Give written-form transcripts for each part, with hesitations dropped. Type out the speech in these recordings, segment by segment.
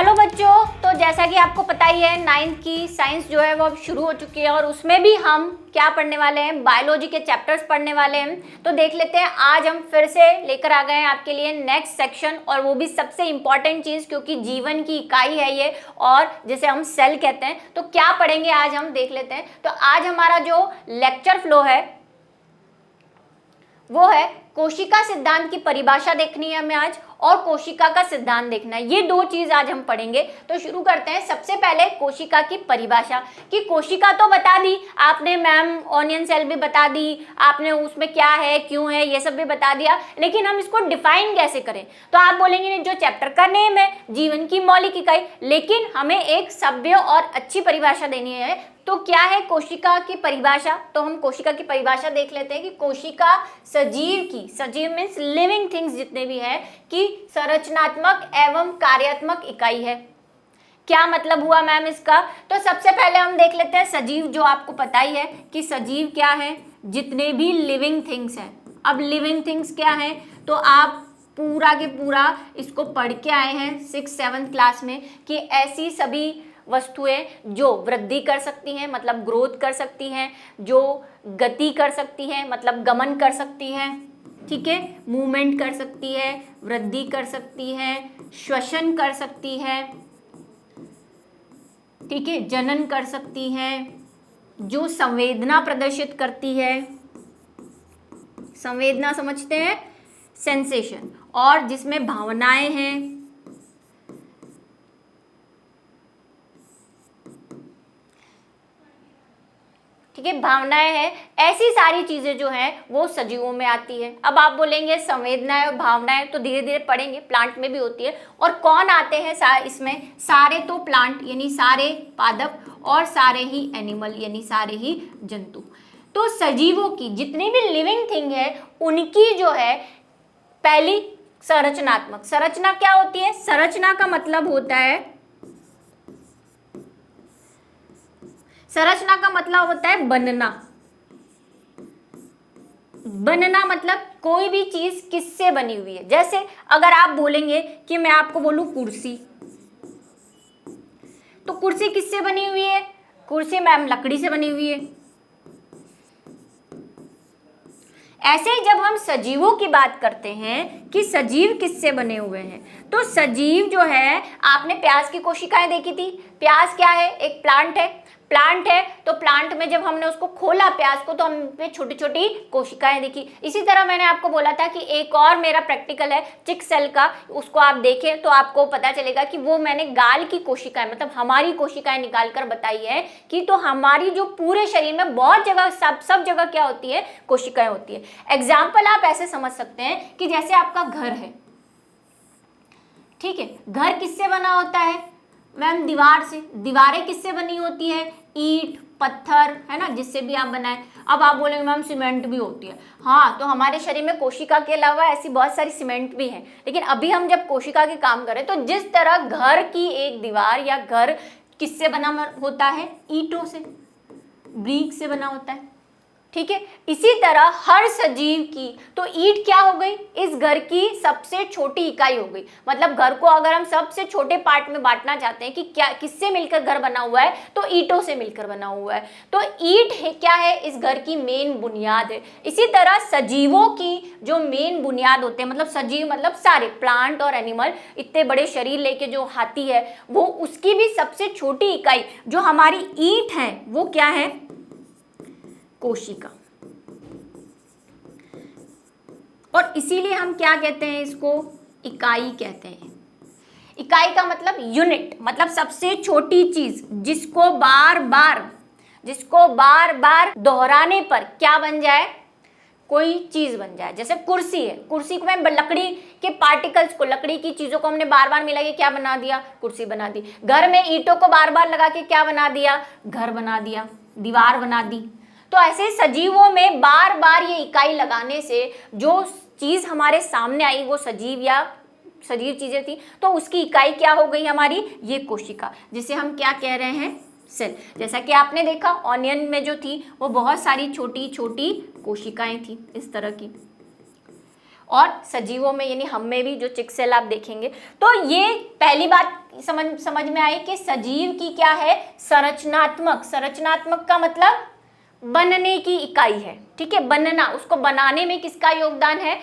Hello बच्चों, तो जैसा कि आपको पता ही है 9th की साइंस जो है वो अब शुरू हो चुकी है और उसमें भी हम क्या पढ़ने वाले हैं, बायोलॉजी के चैप्टर्स पढ़ने वाले हैं। तो देख लेते हैं, आज हम फिर से लेकर आ गए हैं आपके लिए नेक्स्ट सेक्शन, और वो भी सबसे इम्पॉर्टेंट चीज़, क्योंकि जीवन की इकाई है ये और जिसे हम सेल कहते हैं। तो क्या पढ़ेंगे आज हम देख लेते हैं। तो आज हमारा जो लेक्चर फ्लो है वो है कोशिका सिद्धांत की परिभाषा देखनी है हमें आज, और कोशिका का सिद्धांत देखना है। ये दो चीज आज हम पढ़ेंगे। तो शुरू करते हैं। सबसे पहले कोशिका की परिभाषा, कि कोशिका तो बता दी आपने मैम, ऑनियन सेल भी बता दी आपने, उसमें क्या है क्यों है ये सब भी बता दिया, लेकिन हम इसको डिफाइन कैसे करें। तो आप बोलेंगे जो चैप्टर का नेम है जीवन की मौलिक इकाई, लेकिन हमें एक सभ्य और अच्छी परिभाषा देनी है। तो क्या है कोशिका की परिभाषा? तो हम कोशिका की परिभाषा देख लेते हैं कि कोशिका सजीव की, सजीव मीन्स लिविंग थिंग्स जितने भी है, की संरचनात्मक एवं कार्यात्मक इकाई है। क्या मतलब हुआ मैम इसका? तो सबसे पहले हम देख लेते हैं सजीव, जो आपको पता ही है कि सजीव क्या है, जितने भी लिविंग थिंग्स हैं। अब लिविंग थिंग्स क्या है, तो आप पूरा के पूरा इसको पढ़ के आए हैं 6th-7th क्लास में, कि ऐसी सभी वस्तुएं जो वृद्धि कर सकती हैं, मतलब ग्रोथ कर सकती हैं, जो गति कर सकती हैं, मतलब गमन कर सकती हैं, ठीक है, मूवमेंट कर सकती है, वृद्धि कर सकती है, श्वसन कर सकती है, ठीक है, जनन कर सकती है, जो संवेदना प्रदर्शित करती है, संवेदना समझते हैं, सेंसेशन, और जिसमें भावनाएं हैं, ठीक है, भावनाएं हैं। ऐसी सारी चीजें जो हैं वो सजीवों में आती है। अब आप बोलेंगे संवेदनाएं और भावनाएं तो धीरे धीरे पढ़ेंगे, प्लांट में भी होती है। और कौन आते हैं इसमें? सारे तो प्लांट यानी सारे पादप, और सारे ही एनिमल यानी सारे ही जंतु। तो सजीवों की जितनी भी लिविंग थिंग है उनकी जो है पहली संरचनात्मक, संरचना क्या होती है? संरचना का मतलब होता है, संरचना का मतलब होता है बनना। बनना मतलब कोई भी चीज किससे बनी हुई है। जैसे अगर आप बोलेंगे कि मैं आपको बोलूं कुर्सी, तो कुर्सी किससे बनी हुई है? कुर्सी मैम लकड़ी से बनी हुई है। ऐसे ही जब हम सजीवों की बात करते हैं कि सजीव किससे बने हुए हैं, तो सजीव जो है, आपने प्याज की कोशिकाएं देखी थी। प्याज क्या है? एक प्लांट है। प्लांट है तो प्लांट में जब हमने उसको खोला प्याज को, तो हमने छोटी छोटी कोशिकाएं देखी। इसी तरह मैंने आपको बोला था कि एक और मेरा प्रैक्टिकल है चिक सेल का, उसको आप देखें तो आपको पता चलेगा कि वो मैंने गाल की कोशिकाएं, मतलब हमारी कोशिकाएं निकाल कर बताई है कि तो हमारी जो पूरे शरीर में बहुत जगह, सब जगह क्या होती है? कोशिकाएं होती है। एग्जाम्पल आप ऐसे समझ सकते हैं कि जैसे आपका घर है, ठीक है, घर किससे बना होता है मैम? दीवार से। दीवारें किससे बनी होती है? ईंट, पत्थर, है ना, जिससे भी आप बनाए। अब आप बोलेंगे मैम सीमेंट भी होती है। हाँ, तो हमारे शरीर में कोशिका के अलावा ऐसी बहुत सारी सीमेंट भी है, लेकिन अभी हम जब कोशिका के काम करें, तो जिस तरह घर की एक दीवार या घर किससे बना होता है? ईंटों से, ब्रिक से बना होता है, ठीक है। इसी तरह हर सजीव की, तो ईंट क्या हो गई? इस घर की सबसे छोटी इकाई हो गई। मतलब घर को अगर हम सबसे छोटे पार्ट में बांटना चाहते हैं कि क्या किससे मिलकर घर बना हुआ है, तो ईंटों से मिलकर बना हुआ है। तो ईंट है क्या है? इस घर की मेन बुनियाद है। इसी तरह सजीवों की जो मेन बुनियाद होते हैं, मतलब सजीव मतलब सारे प्लांट और एनिमल, इतने बड़े शरीर लेके जो हाथी है, वो उसकी भी सबसे छोटी इकाई जो हमारी ईंट है वो क्या है? कोशिका। और इसीलिए हम क्या कहते हैं? इसको इकाई कहते हैं। इकाई का मतलब यूनिट, मतलब सबसे छोटी चीज जिसको बार बार दोहराने पर क्या बन जाए? कोई चीज बन जाए। जैसे कुर्सी है, कुर्सी को मैं लकड़ी के पार्टिकल्स को, लकड़ी की चीजों को हमने बार बार मिला के क्या बना दिया? कुर्सी बना दी। घर में ईंटों को बार बार लगा के क्या बना दिया? घर बना दिया, दीवार बना दी। तो ऐसे सजीवों में बार बार ये इकाई लगाने से जो चीज हमारे सामने आई वो सजीव या सजीव चीजें थी, तो उसकी इकाई क्या हो गई हमारी? ये कोशिका, जिसे हम क्या कह रहे हैं? सेल। जैसा कि आपने देखा ऑनियन में जो थी वो बहुत सारी छोटी छोटी कोशिकाएं थी इस तरह की। और सजीवों में यानी हम में भी जो चिक सेल आप देखेंगे। तो ये पहली बात समझ में आई कि सजीव की क्या है, संरचनात्मक। संरचनात्मक का मतलब बनने की इकाई है, ठीक है, बनना, उसको बनाने में किसका योगदान है,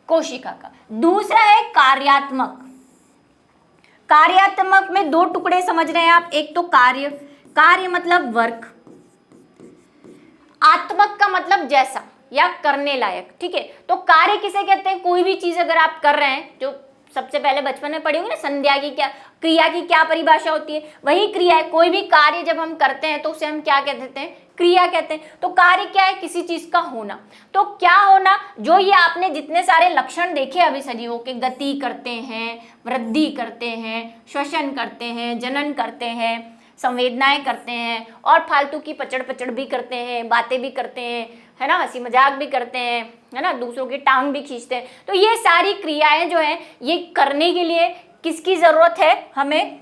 कोशिका का। दूसरा है कार्यात्मक। कार्यात्मक में दो टुकड़े समझ रहे हैं आप, एक तो कार्य, कार्य मतलब वर्क, आत्मक का मतलब जैसा या करने लायक, ठीक है। तो कार्य किसे कहते हैं, कोई भी चीज अगर आप कर रहे हैं, जो सबसे पहले बचपन में पढ़ी होगी ना, संध्या की क्या, क्रिया की क्या परिभाषा होती है, वही क्रिया है। कोई भी कार्य जब हम करते हैं तो उसे हम क्या कह देते हैं, क्रिया कहते हैं। तो कार्य क्या है, किसी चीज का होना। तो क्या होना, जो ये आपने जितने सारे लक्षण देखे अभी सजीवों के, गति करते हैं, वृद्धि करते हैं, श्वसन करते हैं, जनन करते हैं, संवेदनाएं करते हैं, और फालतू की पचड़ पचड़ भी करते हैं, बातें भी करते हैं, है ना, हंसी मजाक भी करते हैं, है ना, दूसरों की टांग भी खींचते हैं। तो ये सारी क्रियाएं जो हैं, ये करने के लिए किसकी जरूरत है हमें,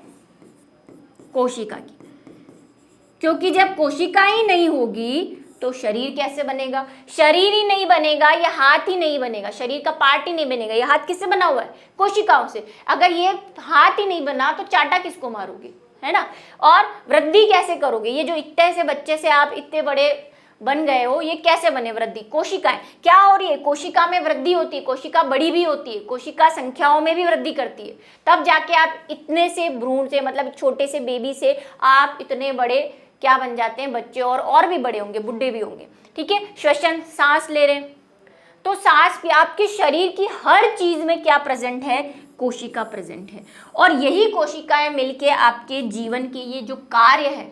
कोशिका की। क्योंकि जब कोशिका ही नहीं होगी तो शरीर कैसे बनेगा, शरीर ही नहीं बनेगा, ये हाथ ही नहीं बनेगा, शरीर का पार्ट ही नहीं बनेगा। ये हाथ किससे बना हुआ है, कोशिकाओं से। अगर ये हाथ ही नहीं बना तो चाटा किसको मारोगे, है ना। और वृद्धि कैसे करोगे, ये जो इतने से बच्चे से आप इतने बड़े बन गए हो, ये कैसे बने, वृद्धि, कोशिकाएं क्या हो रही है, कोशिका में वृद्धि होती है, कोशिका बड़ी भी होती है, कोशिका संख्याओं में भी वृद्धि करती है, तब जाके आप इतने से भ्रूण से, मतलब छोटे से बेबी से आप इतने बड़े क्या बन जाते हैं, बच्चे, और भी बड़े होंगे, बुढ़े भी होंगे, ठीक है। श्वसन, सांस ले रहे हैं, तो सांस भी, आपके शरीर की हर चीज में क्या प्रेजेंट है, कोशिका प्रेजेंट है। और यही कोशिकाएं मिलके आपके जीवन के ये जो कार्य है,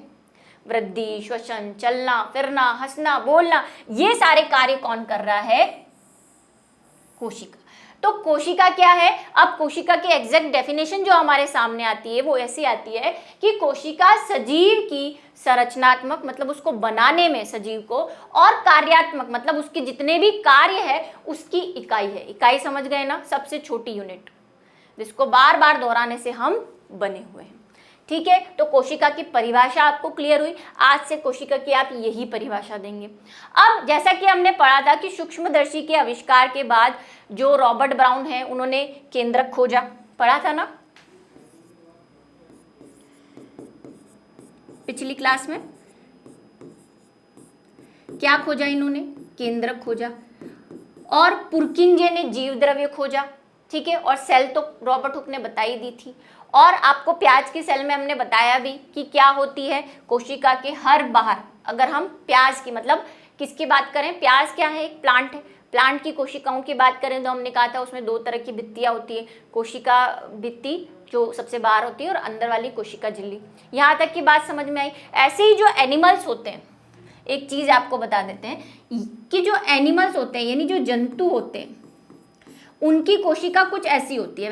वृद्धि, श्वसन, चलना फिरना, हंसना बोलना, ये सारे कार्य कौन कर रहा है, कोशिका। तो कोशिका क्या है, अब कोशिका की एग्जैक्ट डेफिनेशन जो हमारे सामने आती है वो ऐसी आती है कि कोशिका सजीव की संरचनात्मक, मतलब उसको बनाने में सजीव को, और कार्यात्मक मतलब उसके जितने भी कार्य है उसकी इकाई है। इकाई समझ गए ना, सबसे छोटी यूनिट जिसको बार बार दोहराने से हम बने हुए हैं, ठीक है। तो कोशिका की परिभाषा आपको क्लियर हुई। आज से कोशिका की आप यही परिभाषा देंगे। अब जैसा कि हमने पढ़ा था कि सूक्ष्मदर्शी के आविष्कार के बाद जो रॉबर्ट ब्राउन है, उन्होंने केंद्रक खोजा, पढ़ा था ना पिछली क्लास में। क्या खोजा इन्होंने, केंद्रक खोजा। और पुरकिंजे ने जीव द्रव्य खोजा, ठीक है। और सेल तो रॉबर्ट हुक ने बता ही दी थी। और आपको प्याज की सेल में हमने बताया भी कि क्या होती है, कोशिका के हर बाहर, अगर हम प्याज की, मतलब किसकी बात करें, प्याज क्या है, एक प्लांट है, प्लांट की कोशिकाओं की बात करें तो हमने कहा था उसमें दो तरह की भित्तियां होती है, कोशिका भित्ति जो सबसे बाहर होती है और अंदर वाली कोशिका झिल्ली। यहाँ तक की बात समझ में आई। ऐसे ही जो एनिमल्स होते हैं, एक चीज आपको बता देते हैं कि जो एनिमल्स होते हैं यानी जो जंतु होते हैं, उनकी कोशिका कुछ ऐसी होती है,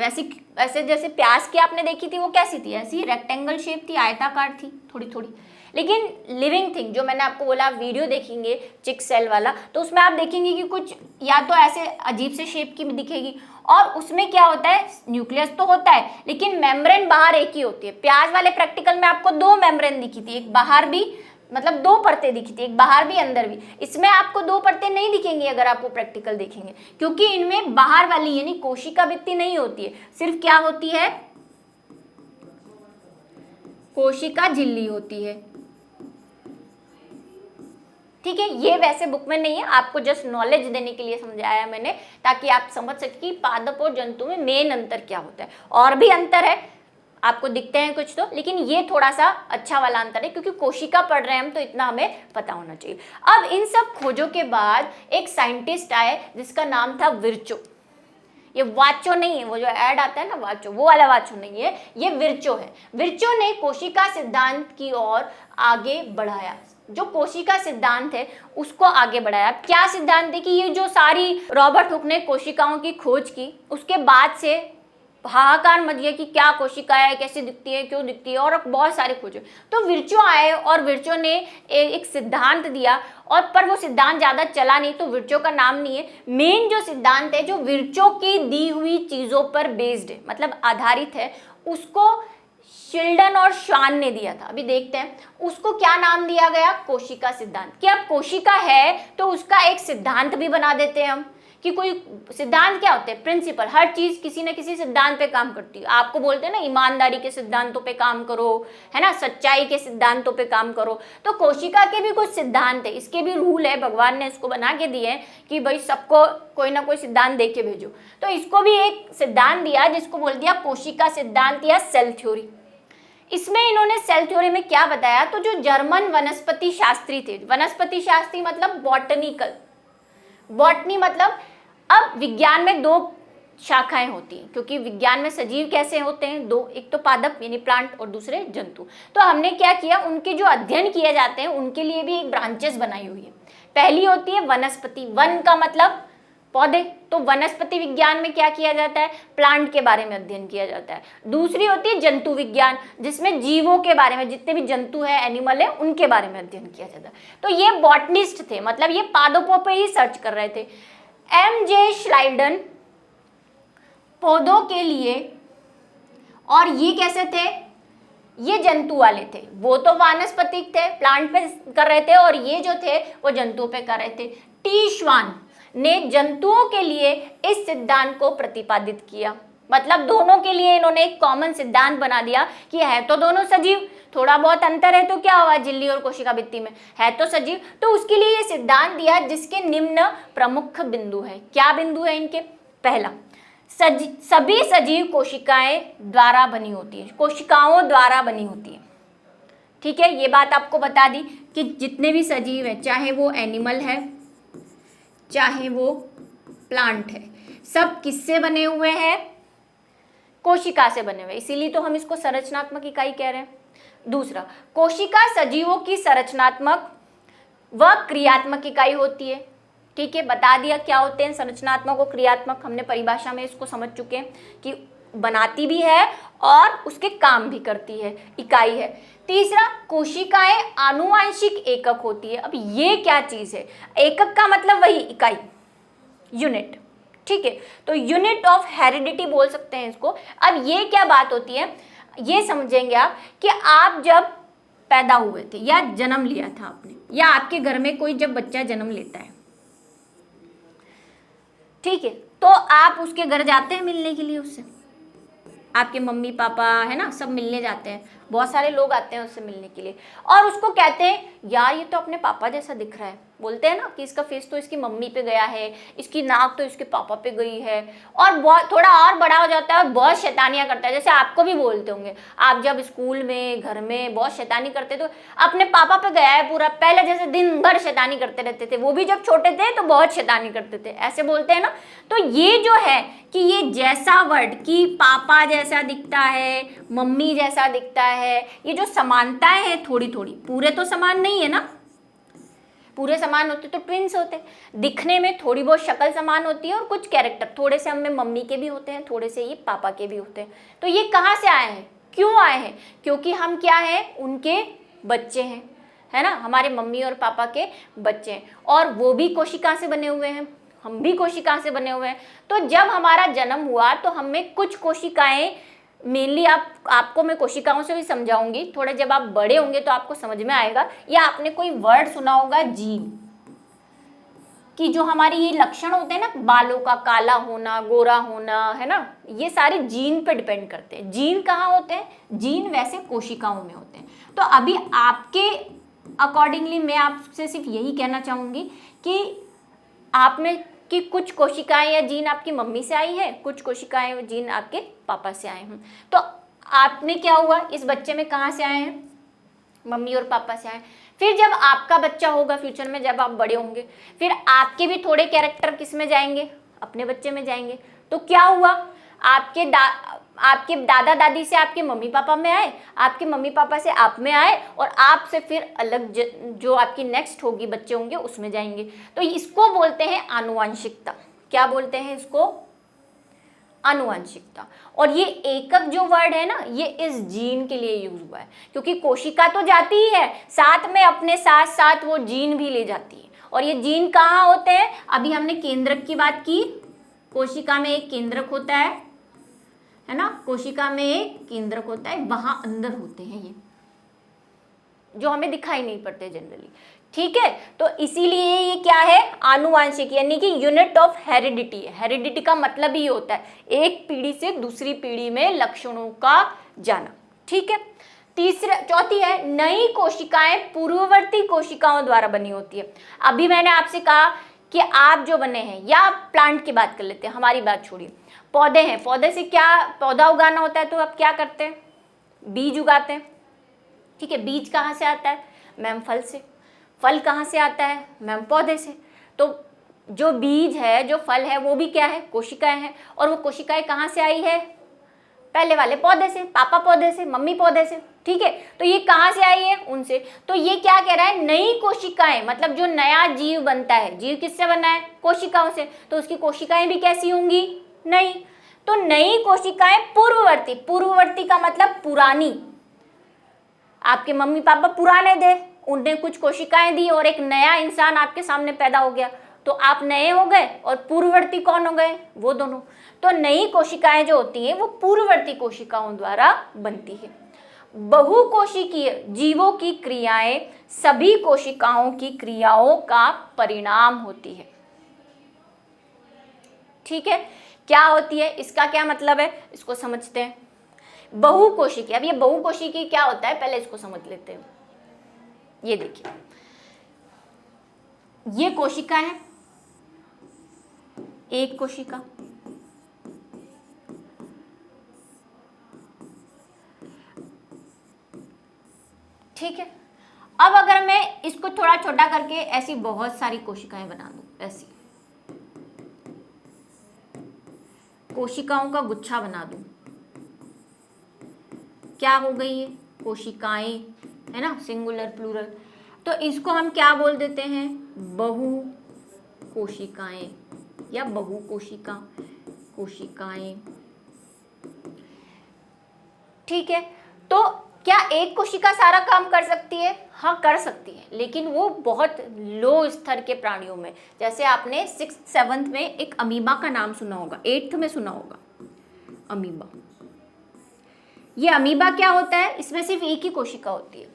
वैसे जैसे प्याज की आपने देखी थी वो कैसी थी, ऐसी रेक्टेंगल शेप थी, आयताकार थी थोड़ी थोड़ी। लेकिन लिविंग थिंग जो मैंने आपको बोला, वीडियो देखेंगे चिक सेल वाला, तो उसमें आप देखेंगे कि कुछ या तो ऐसे अजीब से शेप की दिखेगी, और उसमें क्या होता है, न्यूक्लियस तो होता है लेकिन मेम्ब्रेन बाहर एक ही होती है। प्याज वाले प्रैक्टिकल में आपको दो मेम्ब्रेन दिखी थी, एक बाहर भी, मतलब दो परतें दिखी थी, एक बाहर भी अंदर भी। इसमें आपको दो परतें नहीं दिखेंगी अगर आपको प्रैक्टिकल देखेंगे, क्योंकि इनमें बाहर वाली यानी कोशिका भित्ति नहीं होती है, सिर्फ क्या होती है, कोशिका झिल्ली होती है, ठीक है। ये वैसे बुक में नहीं है, आपको जस्ट नॉलेज देने के लिए समझाया मैंने, ताकि आप समझ सके कि पादप और जंतु में मेन अंतर क्या होता है। और भी अंतर है, आपको दिखते हैं कुछ तो, लेकिन ये थोड़ा सा अच्छा वाला अंतर है, क्योंकि कोशिका पढ़ रहे हैं हम तो इतना हमें पता होना चाहिए। अब इन सब खोजों के बाद एक साइंटिस्ट आए जिसका नाम था विर्चो। ये वाचो नहीं है, वो जो ऐड आता है ना वाचो, वो वाला वाचो नहीं है, ये विर्चो है। विर्चो ने कोशिका सिद्धांत की ओर आगे बढ़ाया, जो कोशिका सिद्धांत है उसको आगे बढ़ाया। क्या सिद्धांत है कि ये जो सारी रॉबर्ट हुक ने कोशिकाओं की खोज की, उसके बाद से हाहाकार मच गया कि क्या कोशिका है, कैसे दिखती है, क्यों दिखती है, और बहुत सारे खोजे। तो विर्चो आए और विर्चो ने एक सिद्धांत दिया, और पर वो सिद्धांत ज़्यादा चला नहीं, तो विर्चो का नाम नहीं है। मेन जो सिद्धांत है जो विर्चो की दी हुई चीज़ों पर बेस्ड है, मतलब आधारित है, उसको शिल्डन और श्वान ने दिया था। अभी देखते हैं उसको क्या नाम दिया गया, कोशिका सिद्धांत। कि अब कोशिका है तो उसका एक सिद्धांत भी बना देते हैं हम कि कोई सिद्धांत क्या होते हैं, प्रिंसिपल, हर चीज किसी न किसी सिद्धांत पे काम करती है। आपको बोलते हैं ना ईमानदारी के सिद्धांतों पे काम करो, है ना, सच्चाई के सिद्धांतों पे काम करो। तो कोशिका के भी कुछ सिद्धांत है, इसके भी रूल है, भगवान ने इसको बना के दिए हैं कि भाई सबको कोई ना कोई सिद्धांत दे के भेजो। तो इसको भी एक सिद्धांत दिया जिसको बोल दिया कोशिका सिद्धांत या सेल थ्योरी। इसमें इन्होंने सेल थ्योरी में क्या बताया, तो जो जर्मन वनस्पति शास्त्री थे, वनस्पति शास्त्री मतलब बॉटनिकल, बॉटनी मतलब, अब विज्ञान में दो शाखाएं होती हैं, क्योंकि विज्ञान में सजीव कैसे होते हैं दो, एक तो पादप यानी प्लांट और दूसरे जंतु। तो हमने क्या किया, उनके जो अध्ययन किए जाते हैं उनके लिए भी एक ब्रांचेस बनाई हुई है। पहली होती है वनस्पति, वन का मतलब पौधे, तो वनस्पति विज्ञान में क्या किया जाता है, प्लांट के बारे में अध्ययन किया जाता है। दूसरी होती है जंतु विज्ञान, जिसमें जीवों के बारे में, जितने भी जंतु है, एनिमल है, उनके बारे में अध्ययन किया जाता है। तो ये बॉटनिस्ट थे, मतलब ये पादपों पे ही सर्च कर रहे थे। एम.जे. श्लाइडन पौधों के लिए, और ये कैसे थे, ये जंतु वाले थे, वो तो वानस्पतिक थे, प्लांट पे कर रहे थे, और ये जो थे वो जंतुओं पे कर रहे थे। टी. श्वान ने जंतुओं के लिए इस सिद्धांत को प्रतिपादित किया, मतलब दोनों के लिए इन्होंने एक कॉमन सिद्धांत बना दिया कि है तो दोनों सजीव, थोड़ा बहुत अंतर है तो क्या हुआ, झिल्ली और कोशिका भित्ति में, है तो सजीव। तो उसके लिए ये सिद्धांत दिया जिसके निम्न प्रमुख बिंदु है। क्या बिंदु है इनके, पहला, सभी सजीव कोशिकाएं द्वारा बनी होती है, कोशिकाओं द्वारा बनी होती है। ठीक है, ये बात आपको बता दी कि जितने भी सजीव है, चाहे वो एनिमल है चाहे वो प्लांट है, सब किससे बने हुए हैं, कोशिका से बने हुए, इसीलिए तो हम इसको संरचनात्मक इकाई कह रहे हैं। दूसरा, कोशिका सजीवों की संरचनात्मक व क्रियात्मक इकाई होती है। ठीक है, बता दिया क्या होते हैं संरचनात्मक और क्रियात्मक, हमने परिभाषा में इसको समझ चुके हैं कि बनाती भी है और उसके काम भी करती है, इकाई है। तीसरा, कोशिकाएं आनुवांशिक एकक होती है। अब ये क्या चीज है, एकक का मतलब वही इकाई, यूनिट। ठीक है, तो यूनिट ऑफ हेरिडिटी बोल सकते हैं इसको। अब ये क्या बात होती है, ये समझेंगे आप कि आप जब पैदा हुए थे या जन्म लिया था आपने, या आपके घर में कोई जब बच्चा जन्म लेता है, ठीक है, तो आप उसके घर जाते हैं मिलने के लिए, उससे आपके मम्मी पापा है ना, सब मिलने जाते हैं, बहुत सारे लोग आते हैं उससे मिलने के लिए, और उसको कहते हैं यार ये तो अपने पापा जैसा दिख रहा है, बोलते हैं ना कि इसका फेस तो इसकी मम्मी पे गया है, इसकी नाक तो इसके पापा पे गई है, और बहुत थोड़ा और बड़ा हो जाता है और बहुत शैतानियां करता है। जैसे आपको भी बोलते होंगे, आप जब स्कूल में घर में बहुत शैतानी करते तो अपने पापा पे गया है पूरा, पहले जैसे दिन भर शैतानी करते रहते थे, वो भी जब छोटे थे तो बहुत शैतानी करते थे, ऐसे बोलते हैं ना। तो ये जो है कि ये जैसा वर्ड कि पापा जैसा दिखता है, मम्मी जैसा दिखता है, ये जो समानताएं हैं थोड़ी थोड़ी, पूरे तो समान नहीं है ना, पूरे समान होते तो ट्विंस होते, दिखने में थोड़ी बहुत शक्ल समान होती है और कुछ कैरेक्टर थोड़े से हमें मम्मी के भी होते हैं, थोड़े से ये पापा के भी होते हैं। तो ये कहाँ से आए हैं, क्यों आए हैं, क्योंकि हम क्या हैं, उनके बच्चे हैं, है ना, हमारे मम्मी और पापा के बच्चे हैं, और वो भी कोशिका से बने हुए हैं, हम भी कोशिका से बने हुए हैं। तो जब हमारा जन्म हुआ तो हमें कुछ कोशिकाएं, मेनली आपको मैं कोशिकाओं से भी समझाऊंगी, थोड़े जब आप बड़े होंगे तो आपको समझ में आएगा। या आपने कोई वर्ड सुना होगा जीन, कि जो हमारे ये लक्षण होते हैं ना, बालों का काला होना, गोरा होना, है ना, ये सारे जीन पे डिपेंड करते हैं। जीन कहाँ होते हैं, जीन वैसे कोशिकाओं में होते हैं। तो अभी आपके अकॉर्डिंगली मैं आपसे सिर्फ यही कहना चाहूँगी कि आप में कि कुछ कोशिकाएं या जीन आपकी मम्मी से आई है, कुछ कोशिकाएं या जीन आपके पापा से आए हैं। तो आपने क्या हुआ, इस बच्चे में कहाँ से आए हैं, मम्मी और पापा से आए। फिर जब आपका बच्चा होगा फ्यूचर में, जब आप बड़े होंगे, फिर आपके भी थोड़े कैरेक्टर किस में जाएंगे, अपने बच्चे में जाएंगे। तो क्या हुआ, आपके दादा दादी से आपके मम्मी पापा में आए, आपके मम्मी पापा से आप में आए, और आपसे फिर अलग जो आपकी नेक्स्ट होगी बच्चे होंगे उसमें जाएंगे। तो इसको बोलते हैं आनुवंशिकता। क्या बोलते हैं इसको, आनुवंशिकता। और ये एकक जो वर्ड है ना, ये इस जीन के लिए यूज हुआ है, क्योंकि कोशिका तो जाती ही है, साथ में अपने साथ साथ वो जीन भी ले जाती है। और ये जीन कहाँ होते हैं, अभी हमने केंद्रक की बात की, कोशिका में एक केंद्रक होता है ना, कोशिका में एक केंद्रक होता है, वहां अंदर होते हैं ये, जो हमें दिखाई नहीं पड़ते जनरली। ठीक है, तो इसीलिए ये क्या है, आनुवांशिक, यानी कि यूनिट ऑफ हेरिडिटी है। हेरिडिटी का मतलब ही होता है एक पीढ़ी से दूसरी पीढ़ी में लक्षणों का जाना। ठीक है, चौथी है, नई कोशिकाएं पूर्ववर्ती कोशिकाओं द्वारा बनी होती है। अभी मैंने आपसे कहा कि आप जो बने हैं, या प्लांट की बात कर लेते हैं, हमारी बात छोड़िए, पौधे हैं, पौधे से क्या पौधा उगाना होता है, तो आप क्या करते हैं, बीज उगाते हैं। ठीक है, बीज कहाँ से आता है मैम, फल से। फल कहाँ से आता है मैम, पौधे से। तो जो बीज है, जो फल है, वो भी क्या है, कोशिकाएं हैं। और वो कोशिकाएं कहाँ से आई है, पहले वाले पौधे से, पापा पौधे से, मम्मी पौधे से। ठीक है, तो ये कहाँ से आई है, उनसे। तो ये क्या कह रहा है, नई कोशिकाएं, मतलब जो नया जीव बनता है, जीव किससे बना है, कोशिकाओं से, तो उसकी कोशिकाएं भी कैसी होंगी, नई। तो नई कोशिकाएं पूर्ववर्ती, पूर्ववर्ती का मतलब पुरानी, आपके मम्मी पापा पुराने थे, उनने कुछ कोशिकाएं दी और एक नया इंसान आपके सामने पैदा हो गया, तो आप नए हो गए और पूर्ववर्ती कौन हो गए, वो दोनों। तो नई कोशिकाएं जो होती हैं वो पूर्ववर्ती कोशिकाओं द्वारा बनती है। बहुकोशिकीय जीवों की क्रियाएं सभी कोशिकाओं की क्रियाओं का परिणाम होती है। ठीक है, क्या होती है, इसका क्या मतलब है, इसको समझते हैं। बहुकोशिकी, अब ये बहुकोशिकी क्या होता है, पहले इसको समझ लेते हैं। ये देखिए, ये कोशिका है, एक कोशिका, ठीक है। अब अगर मैं इसको थोड़ा छोटा करके ऐसी बहुत सारी कोशिकाएं बना दूं, ऐसी कोशिकाओं का गुच्छा बना दूं, क्या हो गई ये, कोशिकाएं, है ना, सिंगुलर प्लूरल। तो इसको हम क्या बोल देते हैं, बहु कोशिकाएं या बहुकोशिका कोशिकाएं। ठीक है, तो क्या एक कोशिका सारा काम कर सकती है, हाँ कर सकती है, लेकिन वो बहुत लो स्तर के प्राणियों में। जैसे आपने 6th 7th में एक अमीबा का नाम सुना होगा, 8th में सुना होगा, अमीबा। ये अमीबा क्या होता है, इसमें सिर्फ एक ही कोशिका होती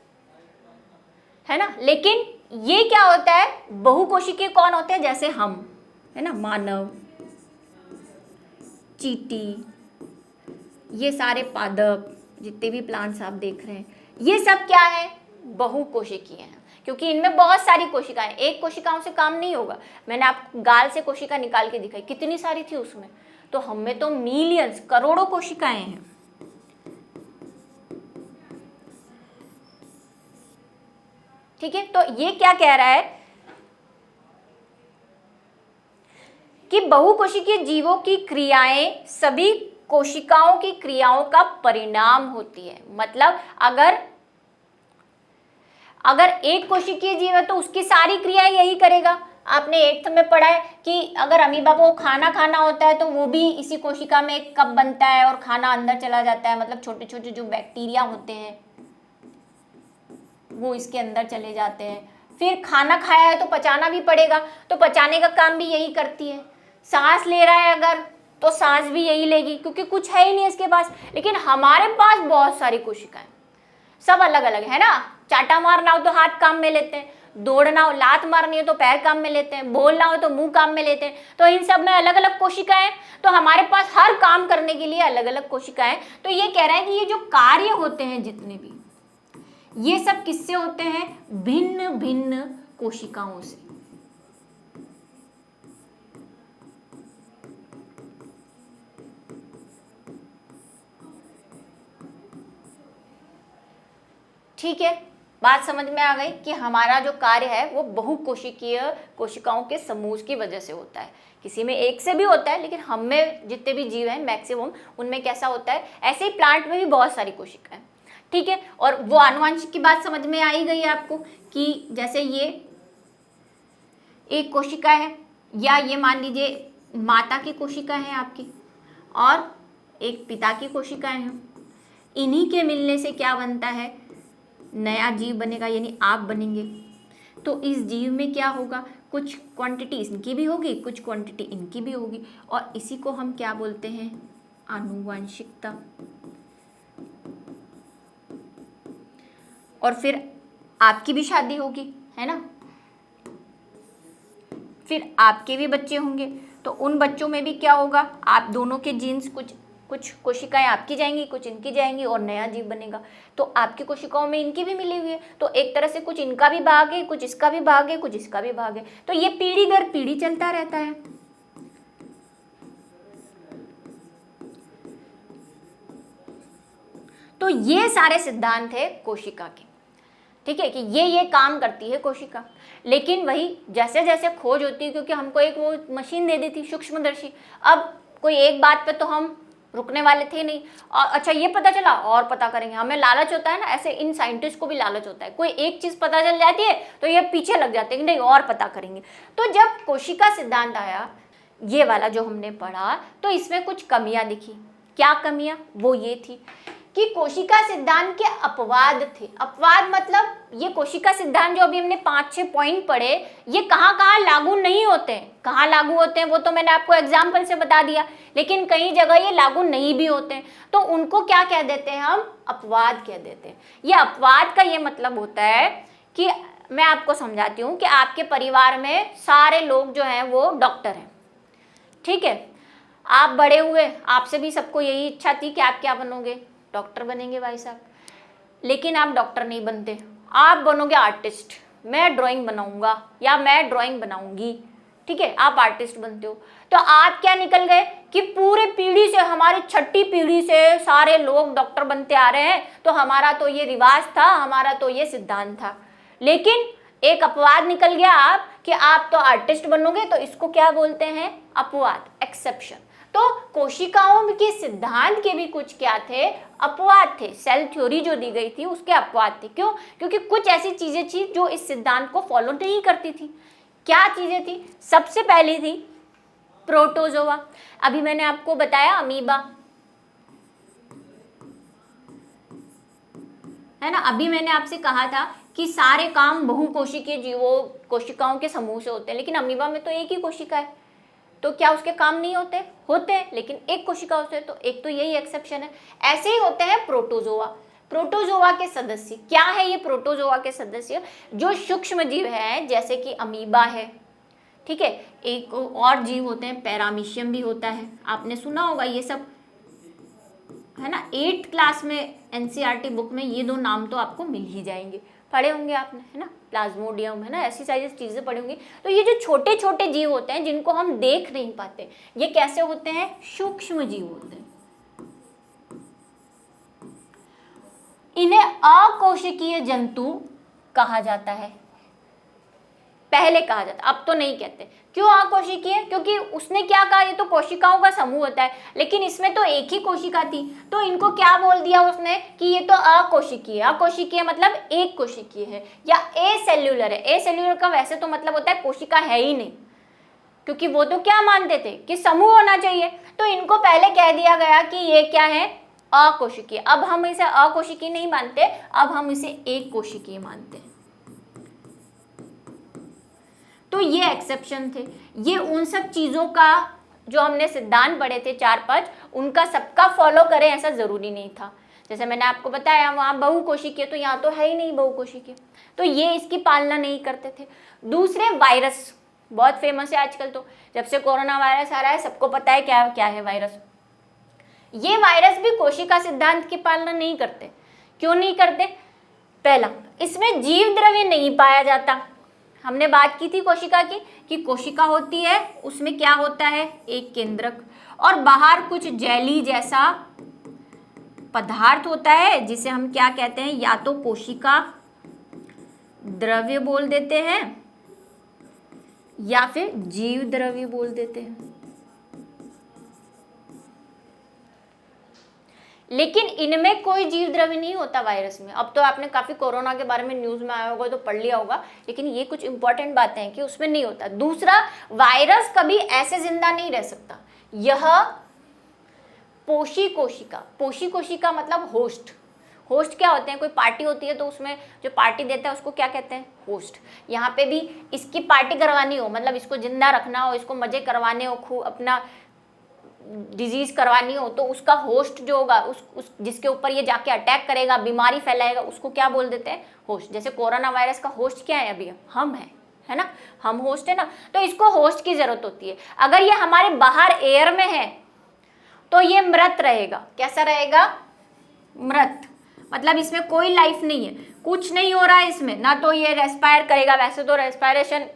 है ना। लेकिन ये क्या होता है, बहुकोशिकीय कौन होते हैं, जैसे हम, है ना, मानव, चींटी, ये सारे पादप, जितने भी प्लांट्स आप देख रहे हैं, ये सब क्या है, बहुकोशिकीय हैं, क्योंकि इनमें बहुत सारी कोशिकाएं, एक कोशिकाओं से काम नहीं होगा। मैंने आपको गाल से कोशिका निकाल के दिखाई, कितनी सारी थी उसमें, तो हमें तो मिलियंस, करोड़ों कोशिकाएं हैं। ठीक है, तो ये क्या कह रहा है कि बहुकोशिकीय जीवों की क्रियाएं सभी कोशिकाओं की क्रियाओं का परिणाम होती है। मतलब अगर एक कोशिकीय जीव है तो उसकी सारी क्रियाएं यही करेगा। आपने 8th में पढ़ा है कि अगर अमीबा को खाना खाना होता है तो वो भी इसी कोशिका में एक कप बनता है और खाना अंदर चला जाता है, मतलब छोटे छोटे जो बैक्टीरिया होते हैं वो इसके अंदर चले जाते हैं। फिर खाना खाया है तो पचाना भी पड़ेगा, तो पचाने का काम भी यही करती है। सांस ले रहा है अगर, तो सांस भी यही लेगी, क्योंकि कुछ है ही नहीं इसके पास। लेकिन हमारे पास बहुत सारी कोशिकाएं, सब अलग अलग है ना। चाटा मारना हो तो हाथ काम में लेते हैं, दौड़ना हो, लात मारनी हो तो पैर काम में लेते हैं, बोलना हो तो मुंह काम में लेते हैं। तो इन सब में अलग अलग कोशिकाएं, तो हमारे पास हर काम करने के लिए अलग अलग कोशिकाएं। तो ये कह रहा है कि ये जो कार्य होते हैं जितने भी, ये सब किससे होते हैं, भिन्न भिन्न कोशिकाओं से। ठीक है, बात समझ में आ गई कि हमारा जो कार्य है वो बहुकोशिकीय कोशिकाओं के समूह की वजह से होता है। किसी में एक से भी होता है, लेकिन हम में जितने भी जीव हैं मैक्सिमम उनमें कैसा होता है, ऐसे ही प्लांट में भी बहुत सारी कोशिकाएं। ठीक है, और वो आनुवंशिक की बात समझ में आई गई आपको कि जैसे ये एक कोशिका है, या ये मान लीजिए माता की कोशिका है आपकी, और एक पिता की कोशिकाएं हैं। इन्हीं के मिलने से क्या बनता है, नया जीव बनेगा, यानी आप बनेंगे। तो इस जीव में क्या होगा, कुछ क्वांटिटी इनकी भी होगी, कुछ क्वांटिटी इनकी भी होगी, और इसी को हम क्या बोलते हैं, आनुवंशिकता। और फिर आपकी भी शादी होगी, है ना, फिर आपके भी बच्चे होंगे, तो उन बच्चों में भी क्या होगा, आप दोनों के जीन्स, कुछ कोशिकाएं आपकी जाएंगी, कुछ इनकी जाएंगी और नया जीव बनेगा। तो आपकी कोशिकाओं में इनकी भी मिली हुई है, तो एक तरह से कुछ इनका भी भाग है, कुछ इसका भी भाग है, कुछ इसका भी भाग है, तो ये पीढ़ी दर पीढ़ी चलता रहता है। तो ये सारे सिद्धांत है कोशिका के, ठीक है, कि ये काम करती है कोशिका। लेकिन वही जैसे जैसे खोज होती है, क्योंकि हमको एक वो मशीन दे दी थी सूक्ष्मदर्शी, अब कोई एक बात पे तो हम रुकने वाले थे नहीं, और अच्छा ये पता चला और पता करेंगे, हमें लालच होता है ना, ऐसे इन साइंटिस्ट को भी लालच होता है, कोई एक चीज पता चल जाती है तो ये पीछे लग जाते हैं कि नहीं और पता करेंगे। तो जब कोशिका सिद्धांत आया, ये वाला जो हमने पढ़ा, तो इसमें कुछ कमियां दिखी। क्या कमियां? वो ये थी कि कोशिका सिद्धांत के अपवाद थे। अपवाद मतलब ये कोशिका सिद्धांत जो अभी हमने 5-6 पॉइंट पढ़े, ये कहाँ कहाँ लागू नहीं होते हैं। कहाँ लागू होते हैं वो तो मैंने आपको एग्जाम्पल से बता दिया, लेकिन कई जगह ये लागू नहीं भी होते हैं, तो उनको क्या कह देते हैं हम? अपवाद कह देते हैं। ये अपवाद का ये मतलब होता है कि मैं आपको समझाती हूँ कि आपके परिवार में सारे लोग जो हैं वो डॉक्टर हैं, ठीक है, आप बड़े हुए, आपसे भी सबको यही इच्छा थी कि आप क्या बनोगे? डॉक्टर बनेंगे भाई साहब, लेकिन आप डॉक्टर नहीं बनते, आप बनोगे आर्टिस्ट, मैं ड्राइंग बनाऊंगा या मैं ड्राइंग बनाऊंगी, ठीक है, आप आर्टिस्ट बनते हो। तो आप क्या निकल गए कि पूरे पीढ़ी से, हमारी 6ठी पीढ़ी से सारे लोग डॉक्टर बनते आ रहे हैं, तो हमारा तो ये रिवाज था, हमारा तो ये सिद्धांत था। लेकिन एक अपवाद निकल गया आप कि आप तो आर्टिस्ट बनोगे, तो इसको क्या बोलते हैं? अपवाद, एक्सेप्शन। तो कोशिकाओं के सिद्धांत के भी कुछ क्या थे? अपवाद थे। सेल थ्योरी जो दी गई थी उसके अपवाद थे। क्यों? क्योंकि कुछ ऐसी चीजें थी जो इस सिद्धांत को फॉलो नहीं करती थी। क्या चीजें थी? सबसे पहली थी प्रोटोजोआ। अभी मैंने आपको बताया अमीबा, है ना, अभी मैंने आपसे कहा था कि सारे काम बहुकोशिकीय जीवों, कोशिकाओं के समूह से होते हैं, लेकिन अमीबा में तो एक ही कोशिका है, तो क्या उसके काम नहीं होते? होते हैं, लेकिन एक कोशिका से, तो एक तो यही एक्सेप्शन है। ऐसे ही होते हैं प्रोटोजोआ। प्रोटोजोआ के सदस्य क्या है? ये प्रोटोजोआ के सदस्य जो सूक्ष्म जीव है, जैसे कि अमीबा है, ठीक है, एक और जीव होते हैं, पैरामीशियम भी होता है, आपने सुना होगा ये सब, है ना, 8th क्लास में एनसीईआरटी बुक में ये 2 नाम तो आपको मिल ही जाएंगे, पढ़े होंगे आपने, है ना, प्लाज्मोडियम, है ना, ऐसी सारी चीजें पढ़ी होंगी। तो ये जो छोटे छोटे जीव होते हैं जिनको हम देख नहीं पाते, ये कैसे होते हैं? सूक्ष्म जीव होते हैं। इन्हें अकोशिकीय जंतु कहा जाता है, पहले कहा जाता, अब तो नहीं कहते। क्यों अकोशिकीय? क्योंकि उसने क्या कहा, ये तो कोशिकाओं का समूह होता है, लेकिन इसमें तो एक ही कोशिका थी, तो इनको क्या बोल दिया उसने कि ये तो अकोशिकीय। अकोशिकीय मतलब एक कोशिकीय है या एसेल्यूलर है। एसेल्यूलर का वैसे तो मतलब होता है कोशिका है ही नहीं, क्योंकि वो तो क्या मानते थे कि समूह होना चाहिए, तो इनको पहले कह दिया गया कि ये क्या है? अकोशिकीय। अब हम इसे अकोशिकीय नहीं मानते, अब हम इसे एक कोशिकीय मानते हैं। तो ये एक्सेप्शन थे। ये उन सब चीज़ों का जो हमने सिद्धांत पढ़े थे 4-5, उनका सबका फॉलो करें ऐसा ज़रूरी नहीं था। जैसे मैंने आपको बताया वहाँ बहुकोशिकीय, तो यहाँ तो है ही नहीं बहुकोशिकीय, तो ये इसकी पालना नहीं करते थे। दूसरे वायरस बहुत फेमस है आजकल, तो जब से कोरोना वायरस आ रहा है सबको पता है क्या क्या है वायरस। ये वायरस भी कोशिका सिद्धांत की पालना नहीं करते। क्यों नहीं करते? पहला, इसमें जीव द्रव्य नहीं पाया जाता। हमने बात की थी कोशिका की कि कोशिका होती है, उसमें क्या होता है? एक केंद्रक, और बाहर कुछ जेली जैसा पदार्थ होता है जिसे हम क्या कहते हैं? या तो कोशिका द्रव्य बोल देते हैं या फिर जीव द्रव्य बोल देते हैं। लेकिन इनमें कोई जीव द्रव्य नहीं होता वायरस में। अब तो आपने काफ़ी कोरोना के बारे में न्यूज़ में आया होगा तो पढ़ लिया होगा, लेकिन ये कुछ इंपॉर्टेंट बातें हैं कि उसमें नहीं होता। दूसरा, वायरस कभी ऐसे जिंदा नहीं रह सकता। यह पोषी कोशिका, पोषी कोशिका मतलब होस्ट। होस्ट क्या होते हैं? कोई पार्टी होती है तो उसमें जो पार्टी देता है उसको क्या कहते हैं? होस्ट। यहाँ पे भी इसकी पार्टी करवानी हो, मतलब इसको जिंदा रखना हो, इसको मजे करवाने हो, खूब अपना डिजीज करवानी हो, तो उसका होस्ट जो होगा, उस जिसके ऊपर ये जाके अटैक करेगा, बीमारी फैलाएगा, उसको क्या बोल देते हैं? होस्ट। जैसे कोरोना वायरस का होस्ट क्या है? अभी हम हैं, है ना, हम होस्ट है ना, तो इसको होस्ट की जरूरत होती है। अगर ये हमारे बाहर एयर में है तो ये मृत रहेगा। कैसा रहेगा? मृत, मतलब इसमें कोई लाइफ नहीं है, कुछ नहीं हो रहा है इसमें, ना तो ये रेस्पायर करेगा, वैसे तो रेस्पायरेशन,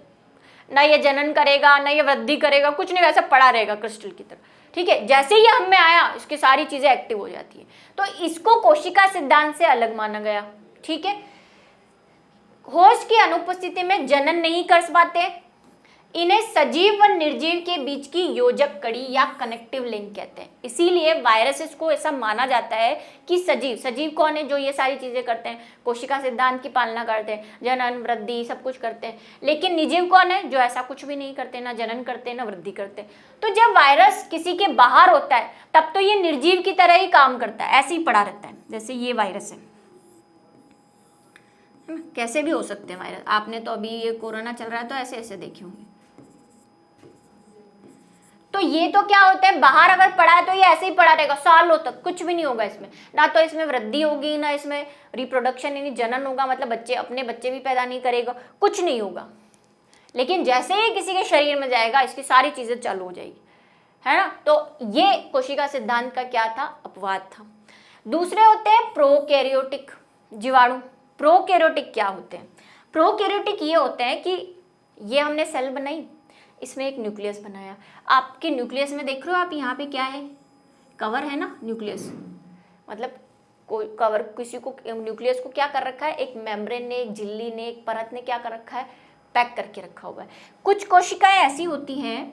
ना ये जनन करेगा, ना ये वृद्धि करेगा, कुछ नहीं, वैसा पड़ा रहेगा क्रिस्टल की तरह। ठीक है, जैसे ही हम में आया इसकी सारी चीजें एक्टिव हो जाती है। तो इसको कोशिका सिद्धांत से अलग माना गया। ठीक है, होस्ट की अनुपस्थिति में जनन नहीं कर पाते, इन्हें सजीव व निर्जीव के बीच की योजक कड़ी या कनेक्टिव लिंक कहते हैं। इसीलिए वायरसेस को ऐसा माना जाता है कि सजीव, सजीव कौन है? जो ये सारी चीजें करते हैं, कोशिका सिद्धांत की पालना करते हैं, जनन वृद्धि सब कुछ करते हैं। लेकिन निर्जीव कौन है? जो ऐसा कुछ भी नहीं करते, ना जनन करते ना वृद्धि करते। तो जब वायरस किसी के बाहर होता है तब तो ये निर्जीव की तरह ही काम करता है, ऐसे ही पड़ा रहता है। जैसे ये वायरस है, कैसे भी हो सकते हैं वायरस। आपने तो अभी ये कोरोना चल रहा है तो ऐसे ऐसे देखे होंगे। तो ये तो क्या होता है, बाहर अगर पड़ा है तो ये ऐसे ही पड़ा रहेगा सालों तक, कुछ भी नहीं होगा इसमें, ना तो इसमें वृद्धि होगी, ना इसमें रिप्रोडक्शन यानी जनन होगा, मतलब बच्चे अपने बच्चे भी पैदा नहीं करेगा, कुछ नहीं होगा। लेकिन जैसे ही किसी के शरीर में जाएगा इसकी सारी चीजें चालू हो जाएगी, है ना। तो ये कोशिका सिद्धांत का क्या था? अपवाद था। दूसरे होते हैं प्रोकैरियोटिक जीवाणु। प्रोकैरियोटिक क्या होते हैं? प्रोकैरियोटिक ये होते हैं कि ये हमने सेल बनाई, इसमें एक न्यूक्लियस बनाया। आपके न्यूक्लियस में देख रहे हो आप, यहाँ पे क्या है? कवर है ना न्यूक्लियस, मतलब कोई कवर, किसी को न्यूक्लियस को क्या कर रखा है? एक मेम्ब्रेन ने, एक झिल्ली ने, एक परत ने क्या कर रखा है? पैक करके रखा हुआ है। कुछ कोशिकाएं ऐसी होती हैं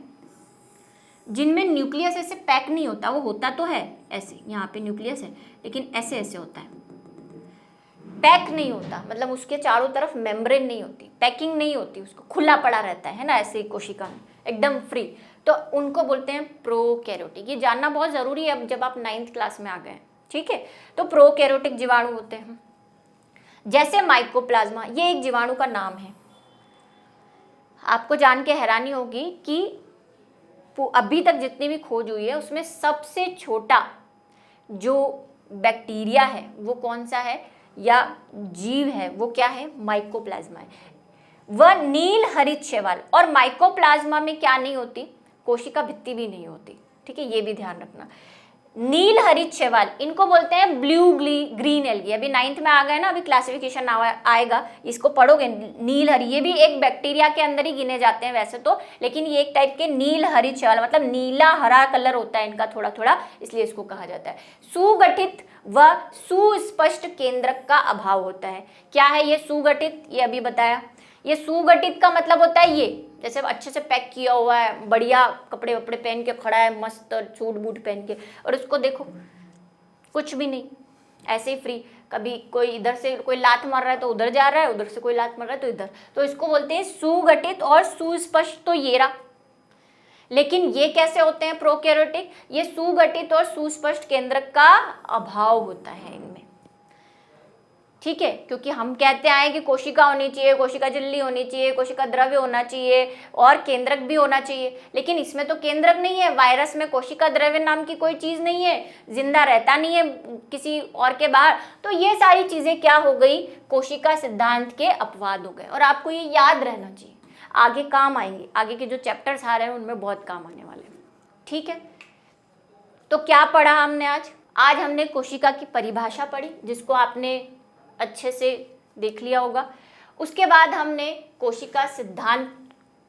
जिनमें न्यूक्लियस ऐसे पैक नहीं होता, वो होता तो है ऐसे, यहाँ पे न्यूक्लियस है लेकिन ऐसे ऐसे होता है, पैक नहीं होता, मतलब उसके चारों तरफ मेम्ब्रेन नहीं होती, पैकिंग नहीं होती, उसको खुला पड़ा रहता है ना, ऐसे ही कोशिका में एकदम फ्री। तो उनको बोलते हैं प्रोकैरियोटिक। ये जानना बहुत जरूरी है अब जब आप 9th क्लास में आ गए हैं। ठीक है, तो प्रोकैरियोटिक जीवाणु होते हैं जैसे माइकोप्लाज्मा, ये एक जीवाणु का नाम है। आपको जान के हैरानी होगी कि अभी तक जितनी भी खोज हुई है उसमें सबसे छोटा जो बैक्टीरिया है वो कौन सा है या जीव है, वो क्या है? माइकोप्लाज्मा है। वह नील हरित शैवाल, और माइकोप्लाज्मा में क्या नहीं होती? कोशिका भित्ति भी नहीं होती। ठीक है, ये भी ध्यान रखना। नील हरित शैवाल, इनको बोलते हैं ब्लू ग्रीन एल्गी। अभी 9th में आ गए ना, अभी क्लासिफिकेशन आएगा, इसको पढ़ोगे। नील हरी, ये भी एक बैक्टीरिया के अंदर ही गिने जाते हैं वैसे तो, लेकिन ये एक टाइप के नील हरित शैवाल, मतलब नीला हरा कलर होता है इनका थोड़ा थोड़ा, इसलिए इसको कहा जाता है। सुगठित व सुस्पष्ट केंद्रक का अभाव होता है। क्या है ये सुगठित? ये अभी बताया। ये सुगठित का मतलब होता है ये जैसे अच्छे से पैक किया हुआ है, बढ़िया कपड़े वपड़े पहन के खड़ा है, मस्त सूट बूट पहन के, और उसको देखो कुछ भी नहीं, ऐसे ही फ्री। कभी कोई इधर से कोई लात मार रहा है तो उधर जा रहा है, उधर से कोई लात मार रहा है तो इधर, तो इसको बोलते हैं सुगठित और सुस्पष्ट। तो ये रहा। लेकिन ये कैसे होते हैं प्रोकैरियोटिक? ये सुगठित और सुस्पष्ट केंद्रक का अभाव होता है इनमें। ठीक है, क्योंकि हम कहते आए कि कोशिका होनी चाहिए, कोशिका झिल्ली होनी चाहिए, कोशिका द्रव्य होना चाहिए और केंद्रक भी होना चाहिए, लेकिन इसमें तो केंद्रक नहीं है। वायरस में कोशिका द्रव्य नाम की कोई चीज नहीं है, जिंदा रहता नहीं है किसी और के बाहर। तो ये सारी चीजें क्या हो गई? कोशिका सिद्धांत के अपवाद हो गए। और आपको ये याद रहना चाहिए, आगे काम आएंगे, आगे के जो चैप्टर्स आ रहे हैं उनमें बहुत काम आने वाले हैं। ठीक है, तो क्या पढ़ा हमने आज? आज हमने कोशिका की परिभाषा पढ़ी, जिसको आपने अच्छे से देख लिया होगा। उसके बाद हमने कोशिका सिद्धांत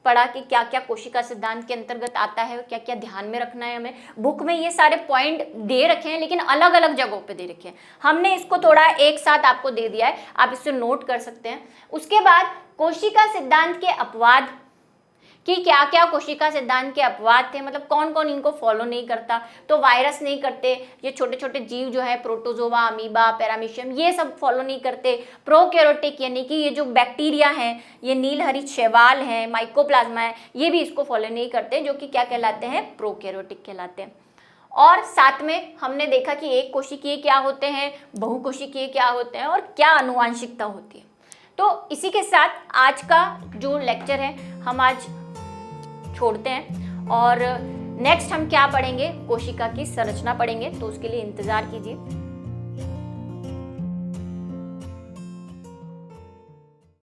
पढ़ा कि क्या क्या कोशिका सिद्धांत के अंतर्गत आता है, क्या क्या ध्यान में रखना है हमें। बुक में ये सारे पॉइंट दे रखे हैं लेकिन अलग अलग जगहों पे दे रखे हैं, हमने इसको थोड़ा एक साथ आपको दे दिया है, आप इससे नोट कर सकते हैं। उसके बाद कोशिका सिद्धांत के अपवाद कि क्या क्या कोशिका सिद्धांत के अपवाद थे, मतलब कौन कौन इनको फॉलो नहीं करता। तो वायरस नहीं करते, ये छोटे छोटे जीव जो है प्रोटोजोआ, अमीबा, पैरामीशियम, ये सब फॉलो नहीं करते। प्रोकैरियोटिक यानी कि ये जो बैक्टीरिया हैं, ये नील हरित शैवाल हैं, माइकोप्लाज्मा है, ये भी इसको फॉलो नहीं करते, जो कि क्या कहलाते हैं? प्रोकैरियोटिक कहलाते हैं। और साथ में हमने देखा कि एक कोशिकीय क्या होते हैं, बहुकोशिकीय क्या होते हैं और क्या आनुवांशिकता होती है। तो इसी के साथ आज का जो लेक्चर है हम आज छोड़ते हैं, और नेक्स्ट हम क्या पढ़ेंगे? कोशिका की संरचना पढ़ेंगे, तो उसके लिए इंतजार कीजिए।